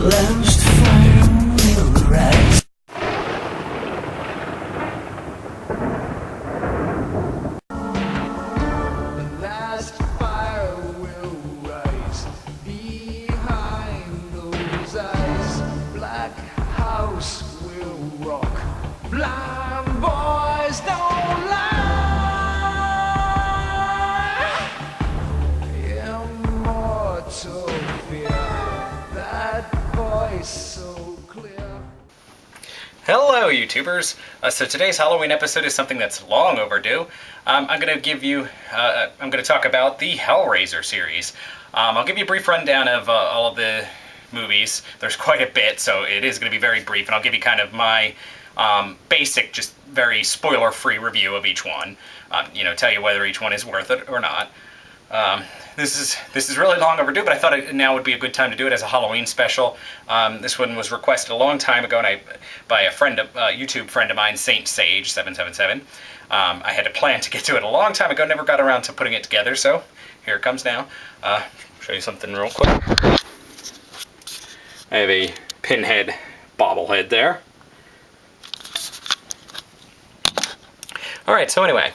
last fire will rise. The last fire will rise behind those eyes. Black house will rock. Blind boys don't lie. Immortal fear. That voice so clear. Hello, YouTubers. So today's Halloween episode is something that's long overdue. I'm going to talk about the Hellraiser series. I'll give you a brief rundown of all of the movies. There's quite a bit, so it is going to be very brief, and I'll give you kind of my basic, just very spoiler-free review of each one. Tell you whether each one is worth it or not. This is really long overdue, but I thought now would be a good time to do it as a Halloween special. This one was requested a long time ago, and by a YouTube friend of mine, Saint Sage 777. I had a plan to get to it a long time ago, never got around to putting it together, so here it comes now. Show you something real quick. I have a pinhead bobblehead there. Alright, so anyway,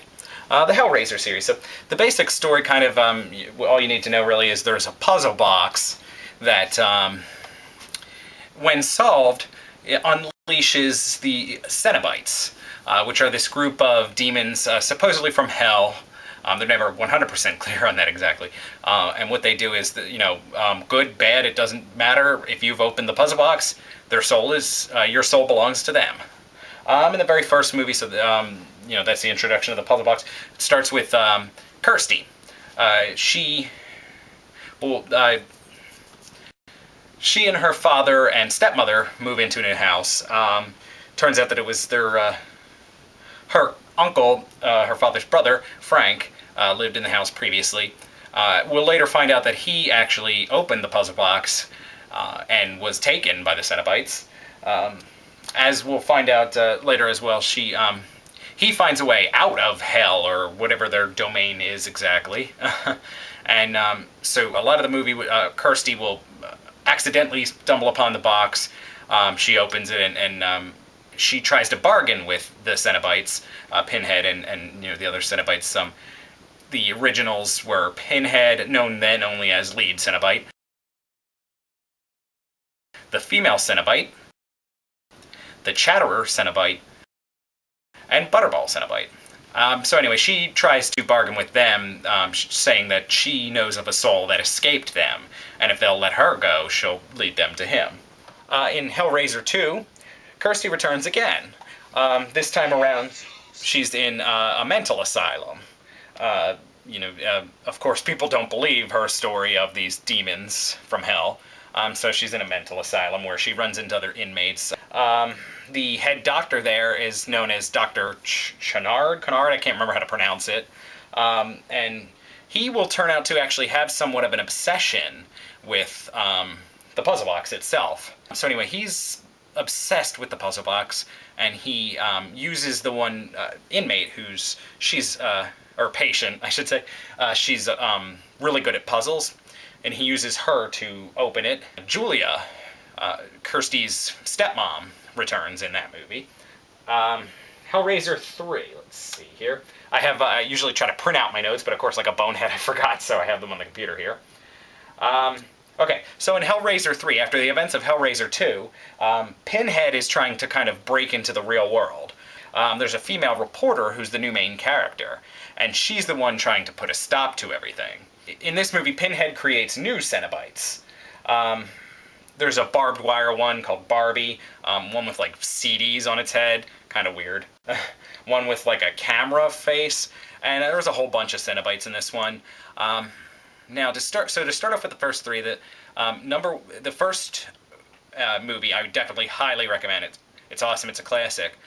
the Hellraiser series. So the basic story kind of, all you need to know really is there's a puzzle box that, when solved, it unleashes the Cenobites, which are this group of demons supposedly from hell. They're never 100% clear on that exactly. And what they do is, good, bad, it doesn't matter. If you've opened the puzzle box, their soul is, your soul belongs to them. In the very first movie, so that's the introduction of the puzzle box. It starts with Kirsty. She and her father and stepmother move into a new house. Turns out that it was her uncle, her father's brother, Frank, lived in the house previously. We'll later find out that he actually opened the puzzle box and was taken by the Cenobites. As we'll find out later as well, he finds a way out of hell, or whatever their domain is exactly. And so a lot of the movie, Kirsty will accidentally stumble upon the box. She opens it, and she tries to bargain with the Cenobites, Pinhead and the other Cenobites. The originals were Pinhead, known then only as lead Cenobite, the female Cenobite, the Chatterer Cenobite, and Butterball Cenobite. So anyway, she tries to bargain with them, saying that she knows of a soul that escaped them, and if they'll let her go, she'll lead them to him. In Hellraiser 2, Kirsty returns again. This time around, she's in a mental asylum. Of course, people don't believe her story of these demons from hell. So she's in a mental asylum where she runs into other inmates. The head doctor there is known as Dr. Chenard, I can't remember how to pronounce it. And he will turn out to actually have somewhat of an obsession with the puzzle box itself. So anyway, he's obsessed with the puzzle box, and he uses the one inmate or patient, I should say. She's really good at puzzles, and he uses her to open it. Julia, Kirsty's stepmom, returns in that movie. Hellraiser 3, let's see here. I usually try to print out my notes, but of course, like a bonehead, I forgot, so I have them on the computer here. Okay, so in Hellraiser 3, after the events of Hellraiser 2, Pinhead is trying to kind of break into the real world. There's a female reporter who's the new main character, and she's the one trying to put a stop to everything. In this movie, Pinhead creates new Cenobites. There's a barbed wire one called Barbie, one with like CDs on its head, kind of weird. One with like a camera face, and there's a whole bunch of Cenobites in this one. Now to start off with the first three, the first movie I would definitely highly recommend it. It's awesome. It's a classic.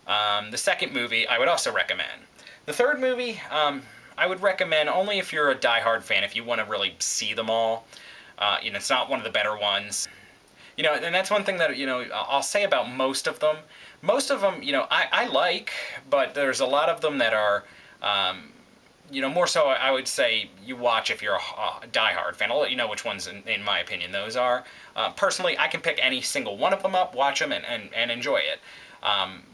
The second movie I would also recommend. The third movie I would recommend only if you're a diehard fan, if you want to really see them all. It's not one of the better ones. And that's one thing that, I'll say about most of them. Most of them, I like, but there's a lot of them that are, more so I would say you watch if you're a diehard fan. I'll let you know which ones, in my opinion, those are. Personally, I can pick any single one of them up, watch them, and enjoy it.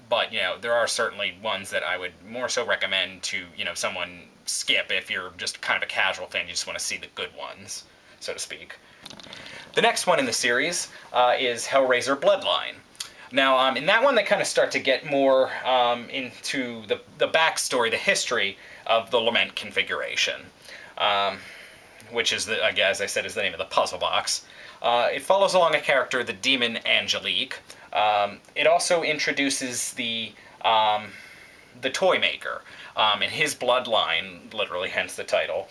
But, there are certainly ones that I would more so recommend to, someone skip if you're just kind of a casual fan. You just want to see the good ones, so to speak. The next one in the series is Hellraiser Bloodline. Now, in that one, they kind of start to get more into the backstory, the history of the Lament configuration, which is, as I said, is the name of the puzzle box. It follows along a character, the demon Angelique. It also introduces the toy maker, and his bloodline, literally, hence the title,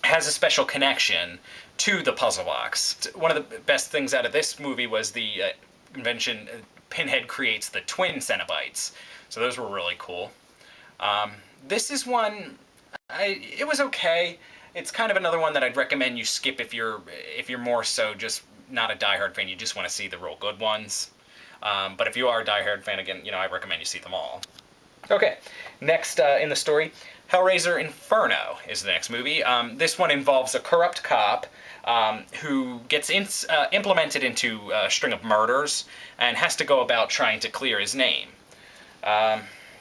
has a special connection to the puzzle box. One of the best things out of this movie was the invention. Pinhead creates the twin Cenobites, so those were really cool. This is one, it was okay. It's kind of another one that I'd recommend you skip if you're more so just not a diehard fan. You just want to see the real good ones. But if you are a diehard fan, again, I recommend you see them all. Okay, next in the story, Hellraiser Inferno is the next movie. This one involves a corrupt cop who gets implemented into a string of murders and has to go about trying to clear his name.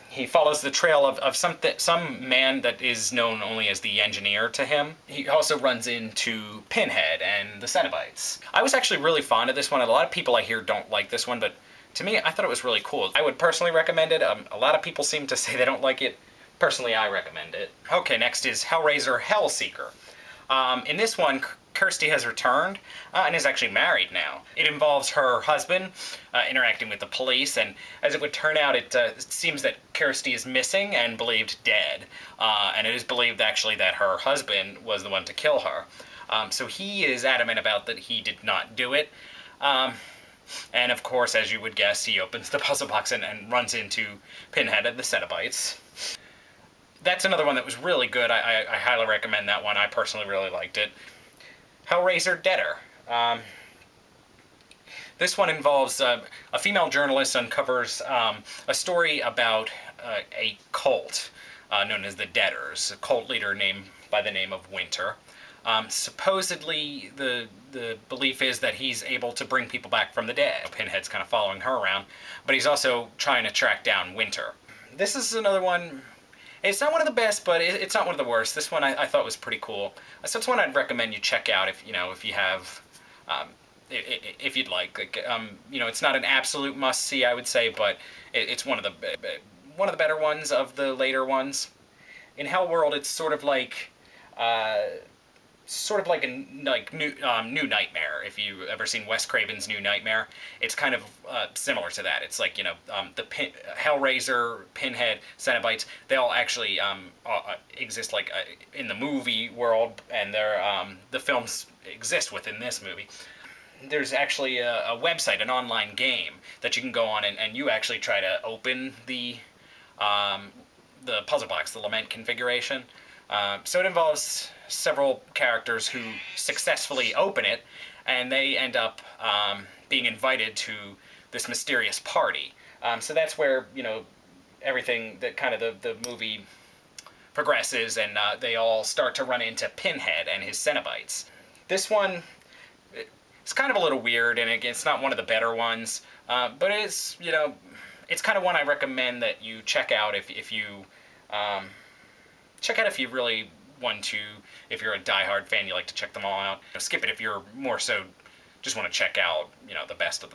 He follows the trail of some man that is known only as the engineer to him. He also runs into Pinhead and the Cenobites. I was actually really fond of this one. A lot of people I hear don't like this one, but to me, I thought it was really cool. I would personally recommend it. A lot of people seem to say they don't like it. Personally, I recommend it. Okay, next is Hellraiser Hellseeker. In this one, Kirsty has returned and is actually married now. It involves her husband interacting with the police, and as it would turn out, it seems that Kirsty is missing and believed dead. And it is believed, actually, that her husband was the one to kill her. So he is adamant about that he did not do it. And of course, as you would guess, he opens the puzzle box and runs into Pinhead and the Cenobites. That's another one that was really good. I highly recommend that one. I personally really liked it. Hellraiser Deader. This one involves a female journalist uncovers a story about a cult known as the Deaders, a cult leader named by the name of Winter. Supposedly, the belief is that he's able to bring people back from the dead. Pinhead's kind of following her around, but he's also trying to track down Winter. This is another one. It's not one of the best, but it's not one of the worst. This one I thought was pretty cool. So it's one I'd recommend you check out if you have, if you'd like. It's not an absolute must-see, I would say, but it's one of the better ones of the later ones. In Hellworld, it's sort of like a New Nightmare. If you've ever seen Wes Craven's New Nightmare, it's kind of similar to that. It's like, the Hellraiser, Pinhead, Cenobites, they all actually exist like in the movie world, and the films exist within this movie. There's actually a website, an online game that you can go on and you actually try to open the puzzle box, the Lament configuration. So it involves several characters who successfully open it, and they end up being invited to this mysterious party. So that's where, everything that kind of the movie progresses, and they all start to run into Pinhead and his Cenobites. This one, it's kind of a little weird, and again, it's not one of the better ones, but it's, it's kind of one I recommend that you check out if you really want to. If you're a diehard fan, you like to check them all out. Skip it if you're more so just want to check out, the best of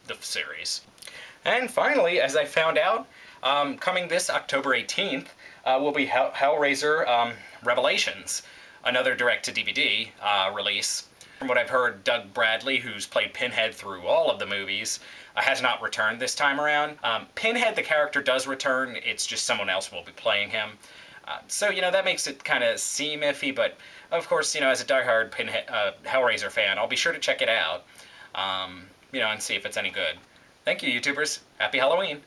the series. And finally, as I found out, coming this October 18th will be Hellraiser Revelations, another direct-to-DVD release. From what I've heard, Doug Bradley, who's played Pinhead through all of the movies, has not returned this time around. Pinhead, the character, does return. It's just someone else will be playing him. So, that makes it kind of seem iffy, but of course, as a diehard Hellraiser fan, I'll be sure to check it out, and see if it's any good. Thank you, YouTubers. Happy Halloween!